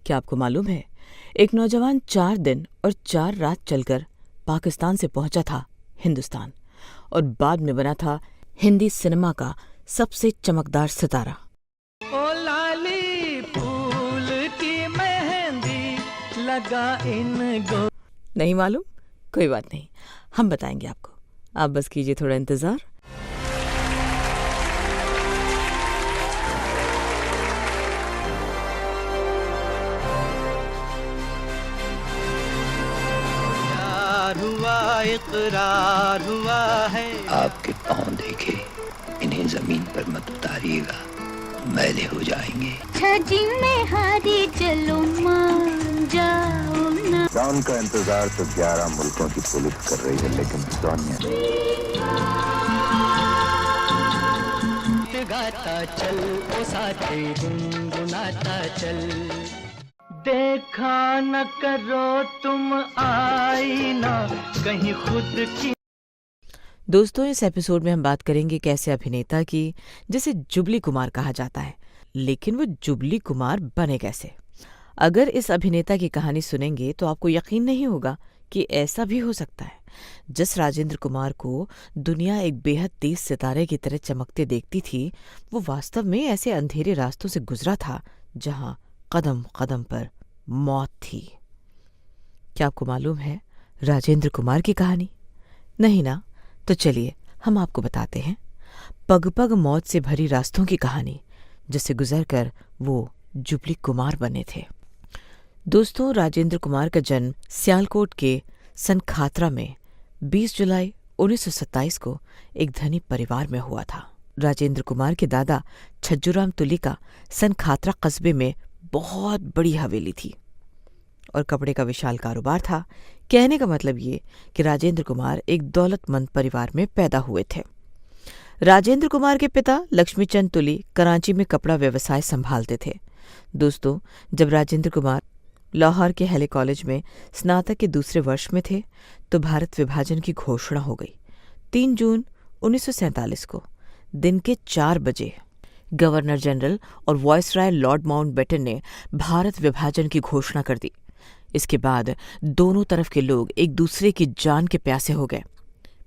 क्या आपको मालूम है, एक नौजवान 4 दिन और 4 रात चलकर पाकिस्तान से पहुंचा था हिंदुस्तान और बाद में बना था हिंदी सिनेमा का सबसे चमकदार सितारा। ओ लाली फूल की मेहंदी लगा इन गो। नहीं मालूम? कोई बात नहीं, हम बताएंगे आपको। आप बस कीजिए थोड़ा इंतजार। इकरार हुआ है। आपके पाँव देखे, इन्हें जमीन पर मत उतारिएगा, मैले हो जाएंगे। छजी में हारी चलो मान जाओ ना। डॉन का इंतजार तो 11 मुल्कों की पुलिस कर रही है, लेकिन सोनिया गाता चल ओ साथी गुनगुनाता चल। देखा न करो तुम आईना कहीं खुद की। दोस्तों, इस एपिसोड में हम बात करेंगे कैसे अभिनेता की, जिसे जुबली कुमार कहा जाता है, लेकिन वो जुबली कुमार बने कैसे। अगर इस अभिनेता की कहानी सुनेंगे तो आपको यकीन नहीं होगा कि ऐसा भी हो सकता है। जिस राजेंद्र कुमार को दुनिया एक बेहद तेज सितारे की तरह चमकते देखती थी, वो वास्तव में ऐसे अंधेरे रास्तों से गुजरा था जहां कदम कदम पर मौत थी। क्या आपको मालूम है राजेंद्र कुमार की कहानी? नहीं ना? तो चलिए हम आपको बताते हैं पग पग मौत से भरी रास्तों की कहानी, जिससे गुजरकर वो जुबली कुमार बने थे। दोस्तों, राजेंद्र कुमार का जन्म सियालकोट के सनखातरा में 20 जुलाई 1927 को एक धनी परिवार में हुआ था। राजेंद्र कुमार के दादा छज्जूराम तुली का सनखातरा कस्बे में बहुत बड़ी हवेली थी और कपड़े का विशाल कारोबार था। कहने का मतलब ये कि राजेंद्र कुमार एक दौलतमंद परिवार में पैदा हुए थे। राजेंद्र कुमार के पिता लक्ष्मीचंद तुली कराची में कपड़ा व्यवसाय संभालते थे। दोस्तों, जब राजेंद्र कुमार लाहौर के हेले कॉलेज में स्नातक के दूसरे वर्ष में थे तो भारत विभाजन की घोषणा हो गई। 3 जून 1947 को दिन के 4 बजे गवर्नर जनरल और वायसराय लॉर्ड माउंटबेटन ने भारत विभाजन की घोषणा कर दी। इसके बाद दोनों तरफ के लोग एक दूसरे की जान के प्यासे हो गए।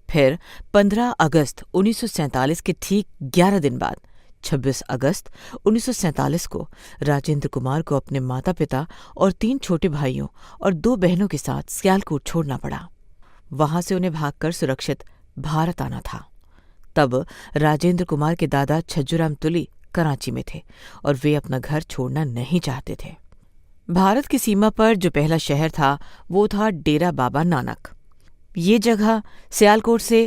फिर 15 अगस्त 1947 के ठीक 11 दिन बाद 26 अगस्त 1947 को राजेंद्र कुमार को अपने माता पिता और 3 छोटे भाइयों और 2 बहनों के साथ सियालकोट छोड़ना पड़ा। वहां से उन्हें भागकर सुरक्षित भारत आना था। तब राजेंद्र कुमार के दादा छज्जूराम तुली कराची में थे और वे अपना घर छोड़ना नहीं चाहते थे। भारत की सीमा पर जो पहला शहर था वो था डेरा बाबा नानक। ये जगह सियालकोट से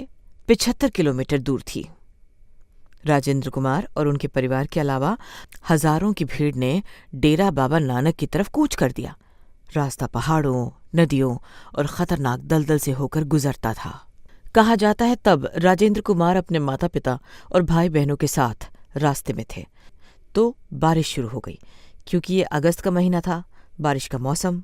75 किलोमीटर दूर थी। राजेंद्र कुमार और उनके परिवार के अलावा हजारों की भीड़ ने डेरा बाबा नानक की तरफ कूच कर दिया। रास्ता पहाड़ों, नदियों और खतरनाक दलदल से होकर गुजरता था। कहा जाता है तब राजेंद्र कुमार अपने माता पिता और भाई बहनों के साथ रास्ते में थे तो बारिश शुरू हो गई। क्योंकि ये अगस्त का महीना था, बारिश का मौसम।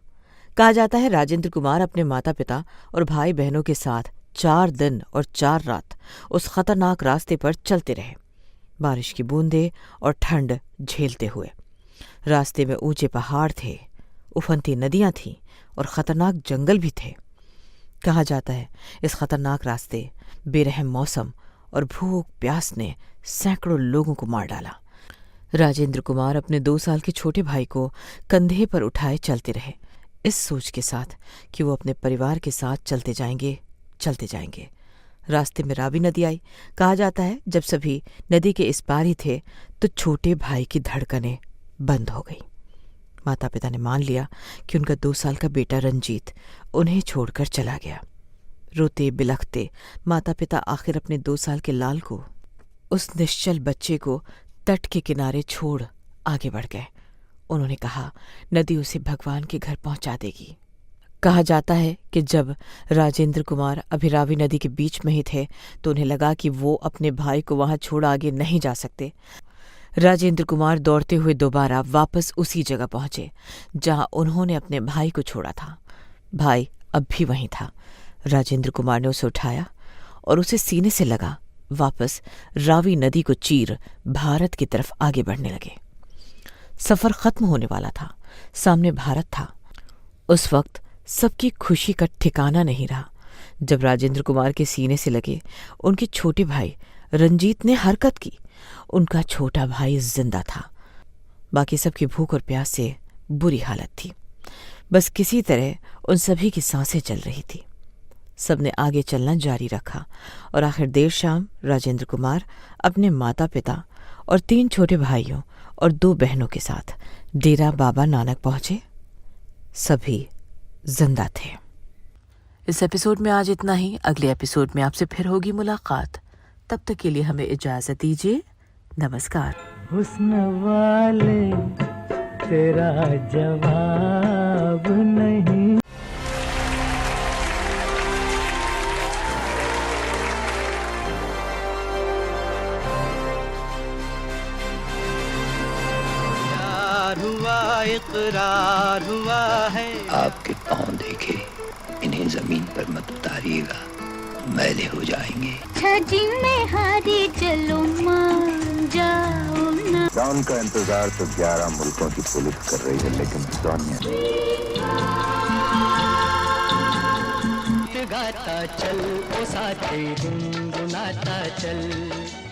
कहा जाता है राजेंद्र कुमार अपने माता पिता और भाई बहनों के साथ 4 दिन और 4 रात उस खतरनाक रास्ते पर चलते रहे, बारिश की बूंदें और ठंड झेलते हुए। रास्ते में ऊंचे पहाड़ थे, उफनती नदियां थीं और खतरनाक जंगल भी थे। कहा जाता है इस खतरनाक रास्ते, बेरहम मौसम और भूख प्यास ने सैकड़ों लोगों को मार डाला। राजेंद्र कुमार अपने 2 साल के छोटे भाई को कंधे पर उठाए चलते रहे, इस सोच के साथ कि वो अपने परिवार के साथ चलते जाएंगे। रास्ते में रावी नदी आई। कहा जाता है जब सभी नदी के इस पार ही थे तो छोटे भाई की धड़कनें बंद हो गई। माता पिता ने मान लिया कि उनका 2 साल का बेटा रंजीत उन्हें छोड़कर चला गया। रोते बिलखते माता पिता आखिर अपने 2 साल के लाल को, उस निश्चल बच्चे को तट के किनारे छोड़ आगे बढ़ गए। उन्होंने कहा नदी उसे भगवान के घर पहुंचा देगी। कहा जाता है कि जब राजेंद्र कुमार अभी रावी नदी के बीच में ही थे तो उन्हें लगा कि वो अपने भाई को वहां छोड़ आगे नहीं जा सकते। राजेंद्र कुमार दौड़ते हुए दोबारा वापस उसी जगह पहुंचे जहां उन्होंने अपने भाई को छोड़ा था। भाई अब भी वहीं था। राजेंद्र कुमार ने उसे उठाया और उसे सीने से लगा वापस रावी नदी को चीर भारत की तरफ आगे बढ़ने लगे। सफर खत्म होने वाला था सामने भारत था। उस वक्त सबकी खुशी का ठिकाना नहीं रहा जब राजेंद्र कुमार के सीने से लगे उनके छोटे भाई रंजीत ने हरकत की। उनका छोटा भाई जिंदा था। बाकी सबकी भूख और प्यास से बुरी हालत थी। बस किसी तरह उन सभी की सांसें चल रही थी। सबने आगे चलना जारी रखा और आखिर देर शाम राजेंद्र कुमार अपने माता पिता और 3 छोटे भाइयों और 2 बहनों के साथ डेरा बाबा नानक पहुंचे। सभी जिंदा थे। इस एपिसोड में आज इतना ही। अगले एपिसोड में आपसे फिर होगी मुलाकात। तब तक के लिए हमें इजाजत दीजिए। नमस्कार। हुस्न वाले तेरा जवाब नहीं। प्यार हुआ इकरार हुआ है। आपके पाँव देखे इन्हें जमीन पर मत उतारिएगा, मैले हो जाएंगे। छजी में हारी चलो मान जाओ ना। डॉन का इंतजार तो 11 मुल्कों की पुलिस कर रही है, लेकिन सोनिया गाता चल ओ साथी गुनगुनाता चल।